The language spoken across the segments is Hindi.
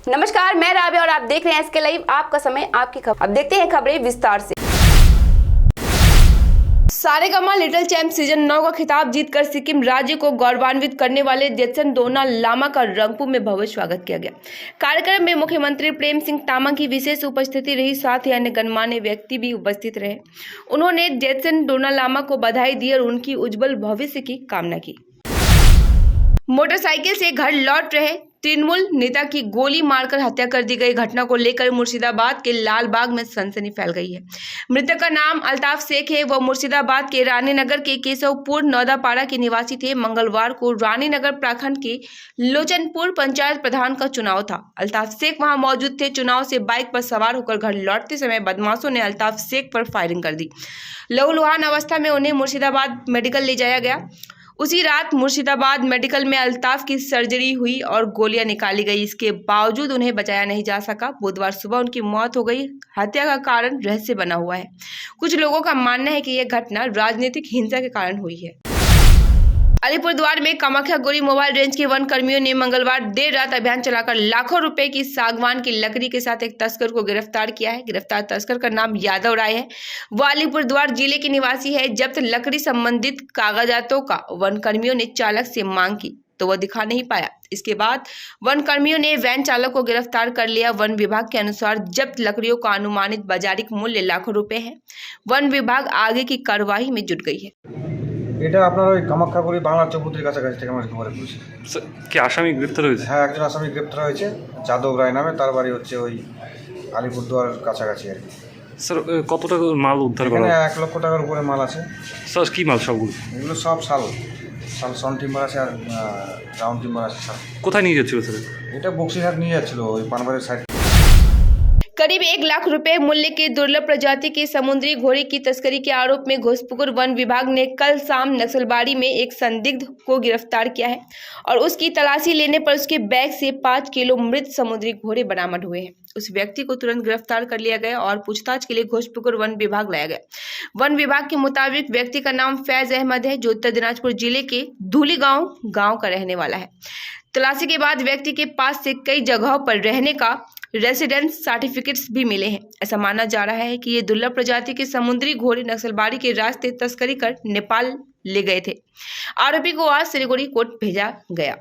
नमस्कार, मैं राबे और आप देख रहे हैं एसके लाइव। आपका समय, आपकी खबर। अब देखते हैं खबरें विस्तार से। सारेगामा लिटिल चैंप सीजन 9 का खिताब जीतकर सिक्किम राज्य को गौरवान्वित करने वाले जेसन डोना लामा का रंगपुर में भव्य स्वागत किया गया। कार्यक्रम में मुख्यमंत्री प्रेम सिंह तामांग की विशेष उपस्थिति रही, साथ ही अन्य गणमान्य व्यक्ति भी उपस्थित रहे। उन्होंने जेसन डोना लामा को बधाई दी और उनकी उज्जवल भविष्य की कामना की। मोटरसाइकिल से घर लौट रहे तृणमूल नेता की गोली मारकर हत्या कर दी गई घटना को लेकर मुर्शिदाबाद के लालबाग में सनसनी फैल गई है। मृतक का नाम अल्ताफ शेख है। वह मुर्शिदाबाद के रानीनगर के केशवपुर नौदापाड़ा के निवासी थे। मंगलवार को रानीनगर प्रखंड के लोचनपुर पंचायत प्रधान का चुनाव था। अल्ताफ शेख वहां मौजूद थे। चुनाव से बाइक पर सवार होकर घर लौटते समय बदमाशों ने अल्ताफ शेख पर फायरिंग कर दी। लहूलुहान अवस्था में उन्हें मुर्शिदाबाद मेडिकल ले जाया गया। उसी रात मुर्शिदाबाद मेडिकल में अल्ताफ की सर्जरी हुई और गोलियां निकाली गई। इसके बावजूद उन्हें बचाया नहीं जा सका। बुधवार सुबह उनकी मौत हो गई। हत्या का कारण रहस्य बना हुआ है। कुछ लोगों का मानना है कि यह घटना राजनीतिक हिंसा के कारण हुई है। अलीपुरद्वार में कामाख्यागुड़ी मोबाइल रेंज के वन कर्मियों ने मंगलवार देर रात अभियान चलाकर लाखों रुपए की सागवान की लकड़ी के साथ एक तस्कर को गिरफ्तार किया है। गिरफ्तार तस्कर का नाम यादव राय है। वह अलीपुरद्वार जिले के निवासी है। जब्त लकड़ी संबंधित कागजातों का वन कर्मियों ने चालक से मांग की तो वह दिखा नहीं पाया। इसके बाद वन कर्मियों ने वैन चालक को गिरफ्तार कर लिया। वन विभाग के अनुसार जब्त लकड़ियों का अनुमानित बाजारिक मूल्य लाखों रुपए है। वन विभाग आगे की कार्यवाही में जुट गई है। এটা আপনার ওই কামাখ্যাগুড়ি বাংলা চৌধুরীর কাছাকাছি থেকে আমরা খবরে পেয়েছি। কি আসামি গ্রেপ্তার হয়েছে? হ্যাঁ, একজন আসামি গ্রেপ্তার হয়েছে, যাদব রায় নামে। তার বাড়ি হচ্ছে ওই আলিপুরদুয়ার কাছাকাছি আর কি। স্যার কত টাকার মাল উদ্ধার করা? এখানে 1 লক্ষ টাকার উপরে মাল আছে। স্যার কি মাল সবগুলো? এগুলো সব শাল সন টিম্বার আছে আর রাউন্ড টিম্বার আছে। শাল কোথায় নিয়ে যাচ্ছিল স্যার? এটা বক্সিরহাট নিয়ে যাচ্ছিল ওই পানবাড়ির সাইড। करीब 1 लाख रुपए मूल्य के दुर्लभ प्रजाति के समुद्री घोड़े की तस्करी के आरोप में घोषपुकुर वन विभाग ने कल शाम नक्सलबाड़ी में एक संदिग्ध को गिरफ्तार किया है और उसकी तलाशी लेने पर उसके बैग से 5 किलो मृत समुद्री घोड़े बरामद हुए हैं। उस व्यक्ति को तुरंत गिरफ्तार कर लिया गया और पूछताछ के लिए घोषपुकुर वन विभाग लाया गया। वन विभाग के मुताबिक व्यक्ति का नाम फैज अहमद है, जो उत्तर दिनाजपुर जिले के धूली गांव का रहने वाला है। तलाशी के बाद व्यक्ति के पास से कई जगहों पर रहने का रेसिडेंस सर्टिफिकेट्स भी मिले हैं। ऐसा माना जा रहा है कि ये दुर्लभ प्रजाति के समुद्री घोड़े नक्सलबाड़ी के रास्ते तस्करी कर नेपाल ले गए थे। आरोपी को आज सिलीगुड़ी कोर्ट भेजा गया।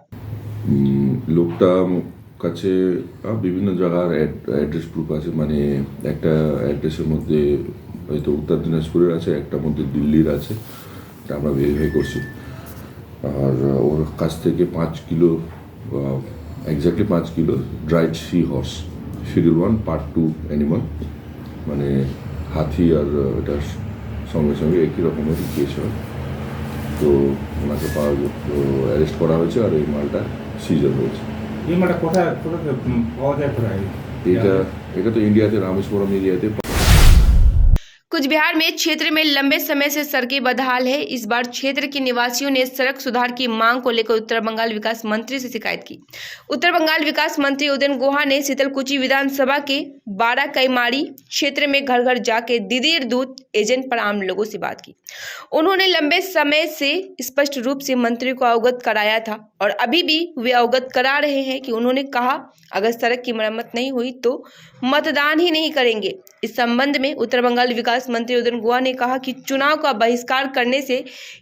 লোকটা কাছে বিভিন্ন জায়গার অ্যাড্রেস প্রুফ আছে, মানে একটা অ্যাড্রেসের মধ্যে হয়তো উত্তর দিনাজপুরের আছে, একটা মধ্যে দিল্লির আছে, এটা আমরা ভেরিফাই করছি। আর ওর কাছ থেকে 5 kilo exactly 5 kilo dried sea horse schedule 1 part 2 animal, মানে হাতি আর এটার সঙ্গে সঙ্গে একই রকমের কেস হয়। তো ওনাকে অ্যারেস্ট করা হয়েছে আর এই মালটা সিজার হয়েছে। এই মালটা কোথায় পাওয়া যায়? এটা তো ইন্ডিয়াতে রামেশ্বরম এরিয়াতে। कुछ बिहार में क्षेत्र में लंबे समय से सड़कें बदहाल है। इस बार क्षेत्र के निवासियों ने सड़क सुधार की मांग को लेकर उत्तर बंगाल विकास मंत्री से शिकायत की। उत्तर बंगाल विकास मंत्री उदयन गुहा ने शीतलकुची विधानसभा के 12 कैमाड़ी क्षेत्र में घर घर जाके दीदीर दूध एजेंट पर आम लोगों से बात की। उन्होंने लंबे समय से स्पष्ट रूप से मंत्री को अवगत कराया था और अभी भी वे अवगत करा रहे हैं कि उन्होंने कहा अगर सड़क की मरम्मत नहीं हुई तो मतदान ही नहीं करेंगे। इस संबंध में उत्तर बंगाल विकास मंत्री उदयन गुहा ने कहा कि चुनाव का बहिष्कार करने से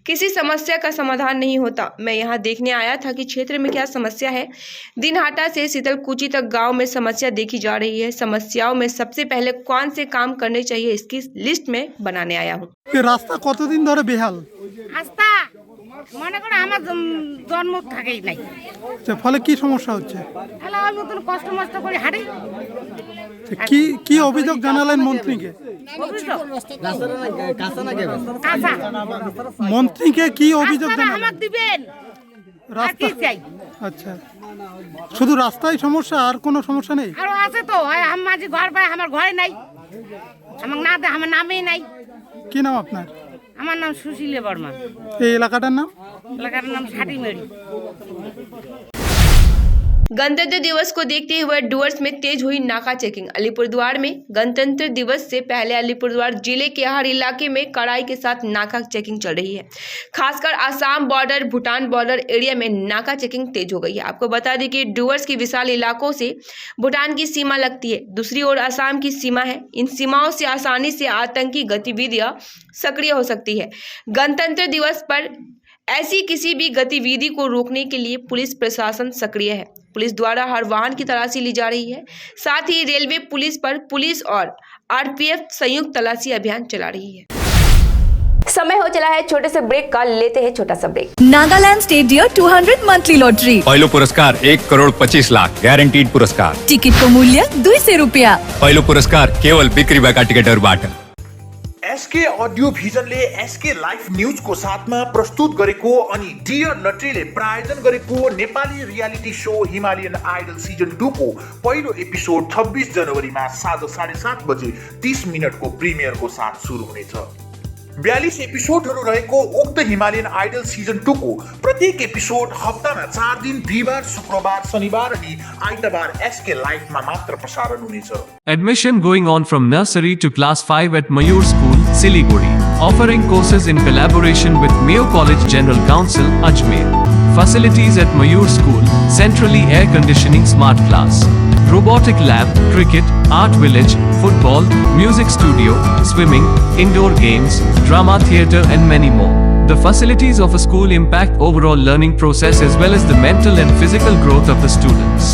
किसी समस्या का समाधान नहीं होता। मैं यहाँ देखने आया था कि क्षेत्र में क्या समस्या है। दिनहाटा से शीतलकुची तक गांव में समस्या देखी जा रही है। समस्याओं में सबसे पहले कौन से काम करने चाहिए इसकी लिस्ट में बनाने आया हूँ। রাস্তা কতদিন ধরে বেহাল? রাস্তা মনে করো আমার জন্ম থাকেই নাই, ফলে কি সমস্যা হচ্ছে? তাহলে আমি নতুন কষ্ট মষ্ট করে হাঁটি। কি কি অভিযোগ জানালেন মন্ত্রীকে? মন্ত্রীকে কি অভিযোগ জানালেন? আমাকে দিবেন রাস্তা চাই। আচ্ছা, শুধু রাস্তায় সমস্যা, আর কোনো সমস্যা নেই? আর আছে তো, আমি মাঝে ঘর পাই, আমার ঘরে নাই, আমার না দে, আমার নামই নাই। কি নাম আপনার? আমার নাম সুশীলা বর্মা। এই এলাকাটার নাম? এলাকার নাম ষাটিমেড়ি। गणतंत्र दिवस को देखते हुए डुअर्स में तेज हुई नाका चेकिंग। अलीपुरद्वार में गणतंत्र दिवस से पहले अलीपुरद्वार जिले के हर इलाके में कड़ाई के साथ नाका चेकिंग चल रही है। खासकर Assam border, Bhutan border area में नाका चेकिंग तेज हो गई है। आपको बता दें कि डुअर्स की विशाल इलाकों से भूटान की सीमा लगती है, दूसरी ओर आसाम की सीमा है। इन सीमाओं से आसानी से आतंकी गतिविधियां सक्रिय हो सकती है। गणतंत्र दिवस पर ऐसी किसी भी गतिविधि को रोकने के लिए पुलिस प्रशासन सक्रिय है। पुलिस द्वारा हर वाहन की तलाशी ली जा रही है। साथ ही रेलवे पुलिस पर पुलिस और आरपीएफ संयुक्त तलाशी अभियान चला रही है। समय हो चला है छोटे से ब्रेक का, लेते हैं छोटा सा break. Nagaland state dear 200 monthly lottery. पहलो पुरस्कार 1,25,00,000 गारंटीड पुरस्कार। टिकट को मूल्य 200 रुपया। पहलो पुरस्कार केवल बिक्री भएका टिकटहरुबाट। एसके अडियो भिजनले एसके लाइफ न्यूजको साथमा प्रस्तुत गरेको अनि डियर लटरीले प्रायोजन गरेको Nepali reality show Himalayan idol season 2 को पहिलो एपिसोड 26 जनवरीमा साँझ 7:30 बजे 30 मिनटको प्रिमियरको साथ सुरु हुनेछ। 42 एपिसोडहरू रहेको उक्त हिमालयन आइडल सिजन 2 को प्रत्येक एपिसोड हप्तामा 4 दिन बिहीबार, शुक्रबार, शनिबार अनि आइतबार एसके लाइफमा मात्र प्रसारण हुनेछ। Admission going on from nursery to class 5 at Mayur School, Siliguri, offering courses in collaboration with Mayo College General Council, Ajmer. Facilities at Mayur School, centrally air conditioning smart class, robotic lab, cricket, art village, football, music studio, swimming, indoor games, drama theatre and many more. The facilities of a school impact overall learning process as well as the mental and physical growth of the students.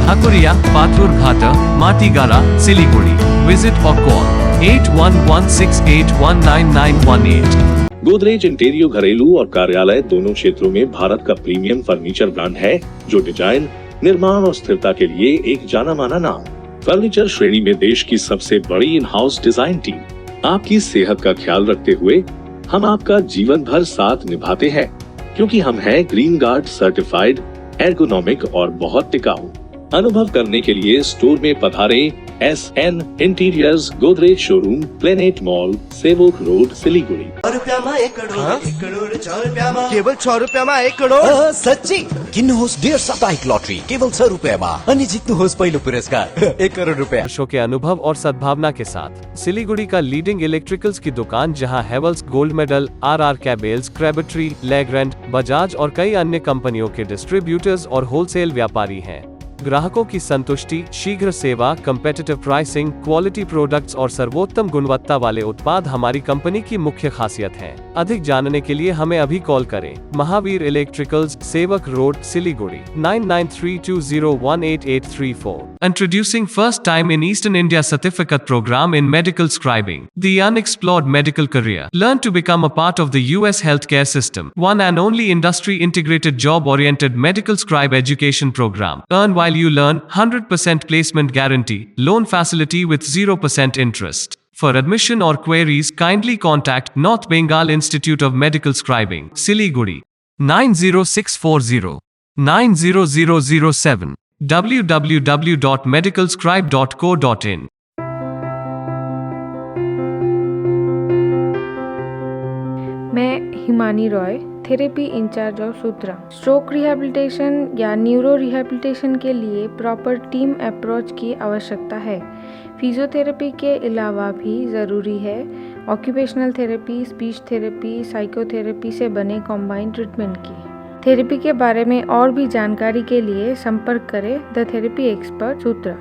Hakuria, Pathur Ghata, Matigara, Siliguri. Visit or call 8116819918. Godrej इंटीरियो घरेलू और कार्यालय दोनों क्षेत्रों में भारत का प्रीमियम फर्नीचर ब्रांड है, जो डिजाइन, निर्माण और स्थिरता के लिए एक जाना माना नाम। फर्नीचर श्रेणी में देश की सबसे बड़ी इन हाउस डिजाइन टीम। आपकी सेहत का ख्याल रखते हुए हम आपका जीवन भर साथ निभाते हैं, क्योंकि हम हैं ग्रीन गार्ड सर्टिफाइड, एर्गोनॉमिक और बहुत टिकाऊ। अनुभव करने के लिए स्टोर में पधारें। SN interiors, Godrej showroom, planet mall, Sevoke road, Siliguri. केवल 6 रुपयामा 1 करोड। सच्ची किन्नुहोस् डेढ साप्ताहिक लटरी केवल 6 रुपयामा अनि जित्नुहोस् पहिलो पुरस्कार 1 करोड रुपया। वर्षों के अनुभव और सद्भावना के साथ सिलीगुड़ी का लीडिंग इलेक्ट्रिकल्स की दुकान, जहां Havells gold medal, RR cables, Crabtree, Legrand, Bajaj और कई अन्य कंपनियों के डिस्ट्रीब्यूटर्स और होलसेल व्यापारी हैं। ग्राहकों की संतुष्टि, शीघ्र सेवा, कम्पेटिटिव प्राइसिंग, क्वालिटी प्रोडक्ट्स और सर्वोत्तम गुणवत्ता वाले उत्पाद हमारी कंपनी की मुख्य खासियत हैं। अधिक जानने के लिए हमें अभी कॉल करें। महावीर इलेक्ट्रिकल्स, सेवक road, Siliguri 9932018834। Introducing first time in Eastern India certificate program in medical scribing, the unexplored medical career. Learn to become a part of the US healthcare system. One and only industry integrated job oriented medical scribe education program. Earn while you learn, 100% placement guarantee, loan facility with 0% interest. For admission or queries, kindly contact North Bengal Institute of Medical Scribing, Siliguri 90640 90007 www.medicalscribe.co.in। मैं Himani Roy, therapy incharge of Sutra. Stroke rehabilitation या न्यूरो रिहैबिलिटेशन के लिए प्रॉपर टीम अप्रोच की आवश्यकता है। फिजियोथेरेपी के अलावा भी ज़रूरी है occupational therapy, speech therapy, psychotherapy से बने कॉम्बाइंड ट्रीटमेंट की। थेरेपी के बारे में और भी जानकारी के लिए संपर्क करें द थेरेपी एक्सपर्ट सूत्रा।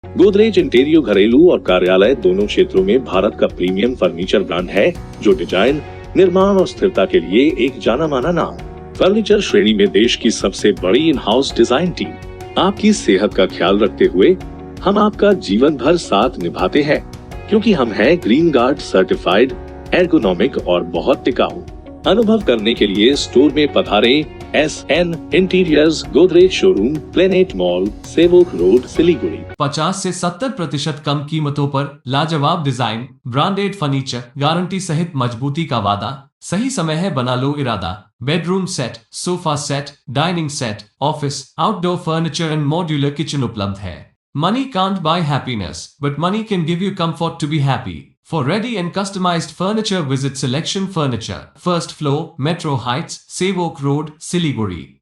गोदरेज इंटीरियो घरेलू और कार्यालय दोनों क्षेत्रों में भारत का प्रीमियम फर्नीचर ब्रांड है, जो डिजाइन, निर्माण और स्थिरता के लिए एक जाना माना नाम। फर्नीचर श्रेणी में देश की सबसे बड़ी इन हाउस डिजाइन टीम। आपकी सेहत का ख्याल रखते हुए हम आपका जीवन भर साथ निभाते हैं, क्योंकि हम हैं ग्रीन गार्ड सर्टिफाइड, एर्गोनॉमिक और बहुत टिकाऊ। अनुभव करने के लिए स्टोर में पधारें। SN interiors, Godrej showroom, planet mall, Sevoke road, Siliguri. 50 से 70% कम कीमतों पर लाजवाब डिजाइन, ब्रांडेड फर्नीचर, गारंटी सहित मजबूती का वादा। सही समय है, बना लो इरादा। Bedroom set, sofa set, dining set, office, outdoor furniture and modular kitchen उपलब्ध है। Money can't buy happiness, but money can give you comfort to be happy. For ready and customized furniture, visit Selection Furniture, first floor, Metro Heights, Sevok Road, Siliguri.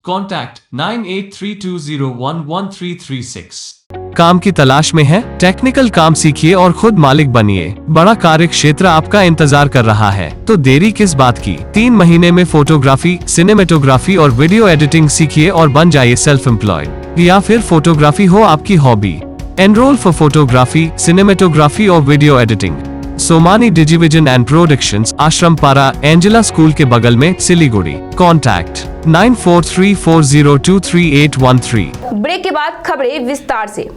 Contact 9832011336. काम की तलाश में है? टेक्निकल काम सीखिए और खुद मालिक बनिए। बड़ा कार्य क्षेत्र आपका इंतजार कर रहा है, तो देरी किस बात की? 3 महीने में फोटोग्राफी, सिनेमेटोग्राफी और वीडियो एडिटिंग सीखिए और बन जाइए सेल्फ एम्प्लॉयड। या फिर फोटोग्राफी हो आपकी hobby. Enrol for photography, cinematography और video editing. Somani Digivision and productions, Ashram Para, Angela school के बगल में, सिलीगुड़ी। कॉन्टैक्ट 9434023813। ब्रेक के बाद खबरें विस्तार से।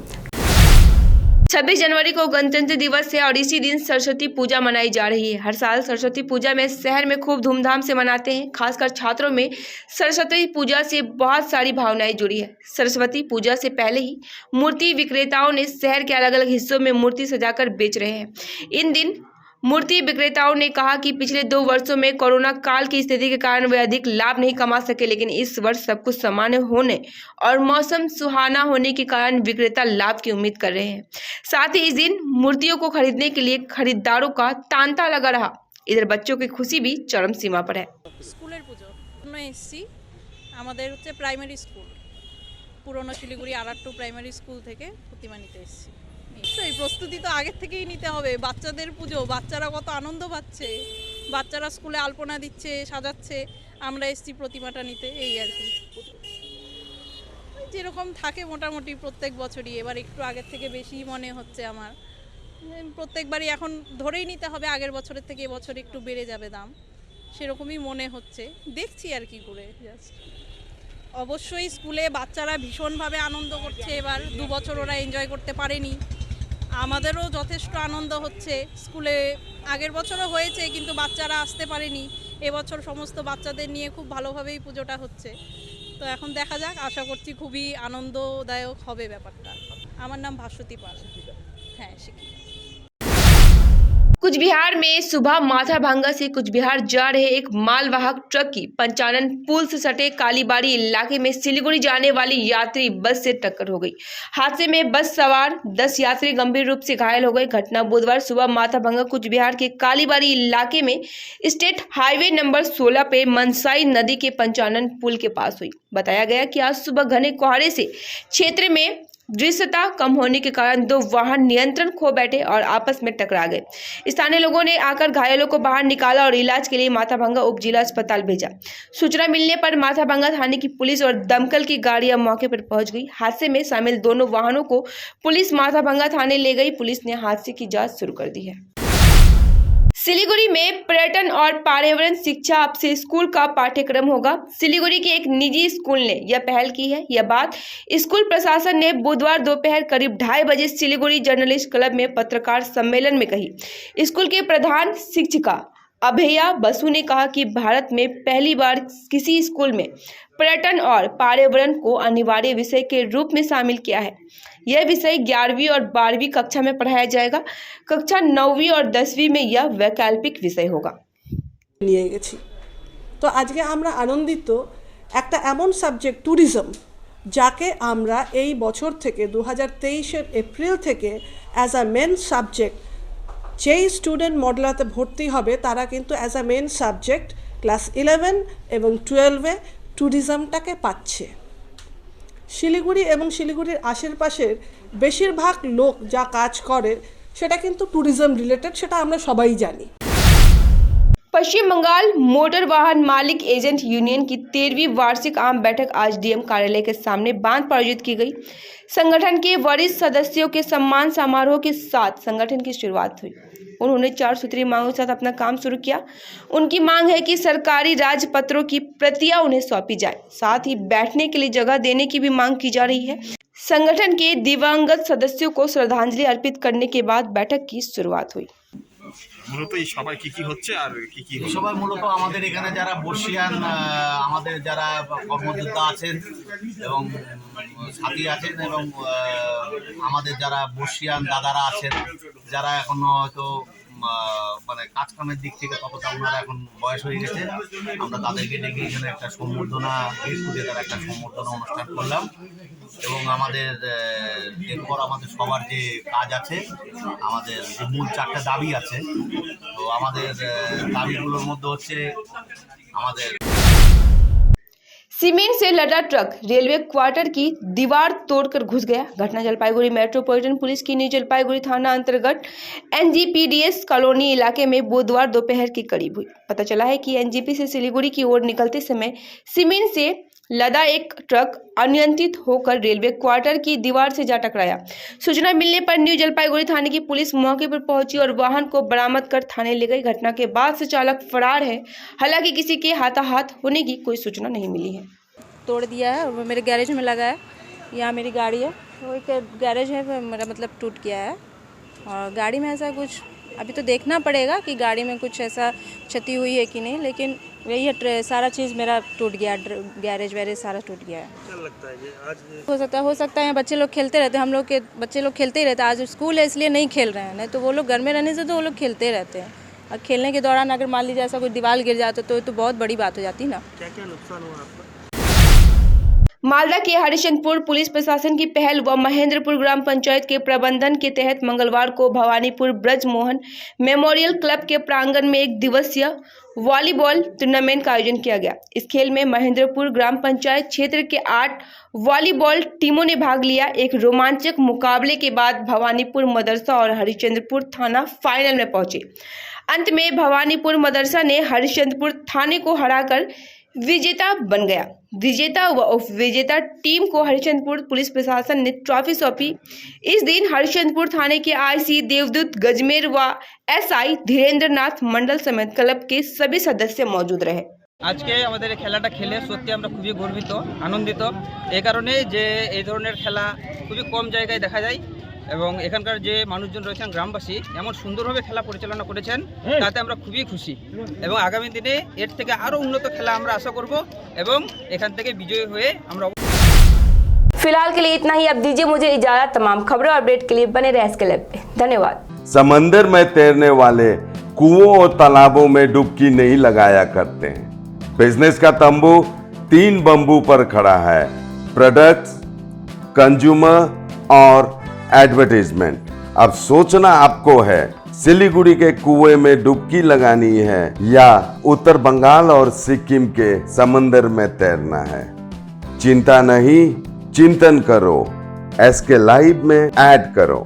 26 जनवरी को गणतंत्र दिवस है और इसी दिन सरस्वती पूजा मनाई जा रही है। हर साल सरस्वती पूजा में शहर में खूब धूमधाम से मनाते हैं। खासकर छात्रों में सरस्वती पूजा से बहुत सारी भावनाएं जुड़ी है। सरस्वती पूजा से पहले ही मूर्ति विक्रेताओं ने शहर के अलग अलग हिस्सों में मूर्ति सजाकर बेच रहे हैं। इन दिन मूर्ति विक्रेताओं ने कहा कि पिछले 2 वर्षों में कोरोना काल की स्थिति के कारण वे अधिक लाभ नहीं कमा सके, लेकिन इस वर्ष सब कुछ सामान्य होने और मौसम सुहाना होने के कारण विक्रेता लाभ की उम्मीद कर रहे हैं। साथ ही इस दिन मूर्तियों को खरीदने के लिए खरीदारों का तांता लगा रहा। इधर बच्चों की खुशी भी चरम सीमा पर है। স্কুলের পুজো এসেছি আমাদের হচ্ছে প্রাইমারি স্কুল পুরনো শিলিগুড়ি আর2 প্রাইমারি স্কুল থেকে প্রতিমা নিতে এসেছি। নিশ্চয়ই প্রস্তুতি তো আগের থেকেই নিতে হবে। বাচ্চাদের পুজো, বাচ্চারা কত আনন্দ পাচ্ছে, বাচ্চারা স্কুলে আলপনা দিচ্ছে, সাজাচ্ছে, আমরা এসেছি প্রতিমাটা নিতে, এই আর কি। যেরকম থাকে মোটামুটি প্রত্যেক বছরই, এবার একটু আগের থেকে বেশি মনে হচ্ছে আমার। প্রত্যেকবারই এখন ধরেই নিতে হবে আগের বছরের থেকে এবছর একটু বেড়ে যাবে দাম, সেরকমই মনে হচ্ছে। দেখছি আর কি করে। জাস্ট অবশ্যই স্কুলে বাচ্চারা ভীষণভাবে আনন্দ করছে। এবার 2 বছর ওরা এনজয় করতে পারেনি, আমাদেরও যথেষ্ট আনন্দ হচ্ছে। স্কুলে আগের বছরও হয়েছে কিন্তু বাচ্চারা আসতে পারেনি, এবছর সমস্ত বাচ্চাদের নিয়ে খুব ভালোভাবেই পুজোটা হচ্ছে। তো এখন দেখা যাক, আশা করছি খুবই আনন্দদায়ক হবে ব্যাপারটা। আমার নাম ভাস্বতী পাল। হ্যাঁ, শিক্ষিকা। कुछ बिहार में सुबह माथाभांगा से कुछ बिहार जा रहे एक मालवाहक ट्रक की पंचानन पुल से सटे कालीबाड़ी इलाके में सिलीगुड़ी जाने वाली यात्री बस से टक्कर हो गई। हादसे में बस सवार 10 यात्री गंभीर रूप से घायल हो गए। घटना बुधवार सुबह माथाभांगा कुछ बिहार के कालीबाड़ी इलाके में स्टेट हाईवे नंबर 16 पे मनसाई नदी के पंचानन पुल के पास हुई। बताया गया कि आज सुबह घने कोहरे से क्षेत्र में दृश्यता कम होने के कारण 2 वाहन नियंत्रण खो बैठे और आपस में टकरा गए। स्थानीय लोगों ने आकर घायलों को बाहर निकाला और इलाज के लिए माथाभांगा उप जिला अस्पताल भेजा। सूचना मिलने पर माथाभांगा थाने की पुलिस और दमकल की गाड़ियां मौके पर पहुंच गई। हादसे में शामिल दोनों वाहनों को पुलिस माथाभांगा थाने ले गई। पुलिस ने हादसे की जांच शुरू कर दी है। सिलीगुड़ी में पर्यटन और पर्यावरण शिक्षा अब से स्कूल का पाठ्यक्रम होगा। सिलीगुड़ी के एक निजी स्कूल ने यह पहल की है। यह बात स्कूल प्रशासन ने बुधवार दोपहर करीब 2:30 बजे सिलीगुड़ी जर्नलिस्ट क्लब में पत्रकार सम्मेलन में कही। स्कूल के प्रधान शिक्षिका अभया बसु ने कहा कि भारत में पहली बार किसी स्कूल में पर्यटन और पर्यावरण को अनिवार्य विषय के रूप में शामिल किया है। यह विषय 11वीं और 12वीं कक्षा में पढ़ाया जाएगा। कक्षा 9वीं और 10वीं में यह वैकल्पिक विषय होगा। নিয়ে গেছি। তো আজকে আমরা আনন্দিত, একটা এমন সাবজেক্ট ট্যুরিজম, যাকে আমরা এই বছর থেকে 2023-এর এপ্রিল থেকে অ্যাজ আ মেন সাবজেক্ট, যেই স্টুডেন্ট মডেলাতে ভর্তি হবে তারা কিন্তু as a main subject class 11 এবং 12-এ ট্যুরিজমটাকে পাচ্ছে। শিলিগুড়ি এবং শিলিগুড়ির আশেপাশের বেশিরভাগ লোক যা কাজ করে সেটা কিন্তু ট্যুরিজম রিলেটেড, সেটা আমরা সবাই জানি। पश्चिम बंगाल मोटर वाहन मालिक एजेंट यूनियन की 13वीं वार्षिक आम बैठक आज डीएम कार्यालय के सामने बांध पर आयोजित की गई। संगठन के वरिष्ठ सदस्यों के सम्मान समारोह के साथ संगठन की शुरुआत हुई। उन्होंने 4 सूत्रीय मांगों के साथ अपना काम शुरू किया। उनकी मांग है कि सरकारी राजपत्रों की प्रतियां उन्हें सौंपी जाए, साथ ही बैठने के लिए जगह देने की भी मांग की जा रही है। संगठन के दिवंगत सदस्यों को श्रद्धांजलि अर्पित करने के बाद बैठक की शुरुआत हुई। মূলত এই সভায় কি হচ্ছে আর কি সভায় মূলত আমাদের এখানে যারা বর্ষিয়ান আমাদের যারা কর্মযোদ্ধা আছেন এবং সাথী আছেন এবং আমাদের যারা বর্ষিয়ান দাদারা আছেন যারা এখনো হয়তো মানে কাজ কামের দিক থেকে ততটা ওনারা এখন বয়স হয়ে গেছে। আমরা তাদেরকে ডেকে এখানে একটা সম্বর্ধনা গেট টুগেদার একটা সম্বর্ধনা অনুষ্ঠান করলাম এবং আমাদের এরপর আমাদের সবার যে কাজ আছে, আমাদের যে মূল 4টা দাবি আছে, তো আমাদের দাবিগুলোর মধ্যে হচ্ছে আমাদের सीमेंट से लदा ट्रक रेलवे क्वार्टर की दीवार तोड़कर घुस गया। घटना जलपाईगुड़ी मेट्रोपॉलिटन पुलिस की न्यू जलपाईगुड़ी थाना अंतर्गत एनजीपीडीएस कॉलोनी इलाके में बुधवार दोपहर के करीब हुई। पता चला है कि एनजीपी से सिलीगुड़ी की ओर निकलते समय सीमेंट से लदा एक ट्रक अनियंत्रित होकर रेलवे क्वार्टर की दीवार से जा टकराया। सूचना मिलने पर न्यू जलपाईगुड़ी थाने की पुलिस मौके पर पहुंची और वाहन को बरामद कर थाने ले गई। घटना के बाद से चालक फरार है। हालांकि किसी के हाथाहाथ होने की कोई सूचना नहीं मिली है। तोड़ दिया है, वो मेरे गैरेज में लगा है। यहाँ मेरी गाड़ी है, वो एक गैरेज है, मेरा मतलब टूट गया है। और गाड़ी में ऐसा कुछ अभी तो देखना पड़ेगा कि गाड़ी में कुछ ऐसा क्षति हुई है कि नहीं, लेकिन यही है सारा चीज़ मेरा टूट गया, गैरेज वैरेज सारा टूट गया है। क्या लगता है ये आज हो सकता है यहाँ बच्चे लोग खेलते रहते हैं, हम लोग के बच्चे लोग खेलते ही रहते हैं। आज स्कूल है इसलिए नहीं खेल रहे हैं, नहीं तो वो लोग घर में रहने से तो वो लोग खेलते रहते हैं। और खेलने के दौरान अगर मान लीजिए ऐसा कोई दीवार गिर जाता तो बहुत बड़ी बात हो जाती ना। क्या क्या नुकसान हुआ आपका? मालदा के हरिश्चंद्रपुर पुलिस प्रशासन की पहल व महेंद्रपुर ग्राम पंचायत के प्रबंधन के तहत मंगलवार को भवानीपुर ब्रज मोहन मेमोरियल क्लब के प्रांगण में एक दिवसीय वॉलीबॉल टूर्नामेंट का आयोजन किया गया। इस खेल में महेंद्रपुर ग्राम पंचायत क्षेत्र के 8 वॉलीबॉल टीमों ने भाग लिया। एक रोमांचक मुकाबले के बाद भवानीपुर मदरसा और हरिश्चंद्रपुर थाना फाइनल में पहुंचे। अंत में भवानीपुर मदरसा ने हरिश्चंद्रपुर थाने को हराकर विजेता बन गया। विजेता व उपविजेता टीम को हरिश्चंद्रपुर पुलिस प्रशासन ने ट्रॉफी सौंपी। इस दिन हरिश्चंद्रपुर थाने के आईसी देवदूत गजमेर व एसआई धीरेन्द्र नाथ मंडल समेत क्लब के सभी सदस्य मौजूद रहे। আজকে আমাদের এই খেলাটা খেলে সত্যি আমরা খুবই গর্বিত, আনন্দিত। এই কারণে যে এই ধরনের খেলা খুবই কম জায়গায় দেখা যায় এবং এখানকার যে মানুষজন রয়েছেন গ্রামবাসী এমন সুন্দরভাবে খেলা পরিচালনা করেছেন, তাতে আমরা খুবই খুশি এবং আগামী দিনে এর থেকে আরও উন্নত খেলা আমরা আশা করব এবং এখান থেকে বিজয়ী হয়ে আমরা। फिलहाल के लिए इतना ही। अब दीजिए मुझे इजाजत। तमाम खबरों और अपडेट के लिए बने रहे एसके लैब पे। धन्यवाद। समंदर में तैरने वाले कुओं और तालाबों में डुबकी नहीं लगाया करते हैं। बिजनेस का तंबू 3 बंबू पर खड़ा है। प्रोडक्ट्स, कंज्यूमर और एडवर्टाइजमेंट। अब सोचना आपको है सिलीगुड़ी के कुएं में डुबकी लगानी है या उत्तर बंगाल और सिक्किम के समंदर में तैरना है। चिंता नहीं, चिंतन करो, एसके लाइव में ऐड करो।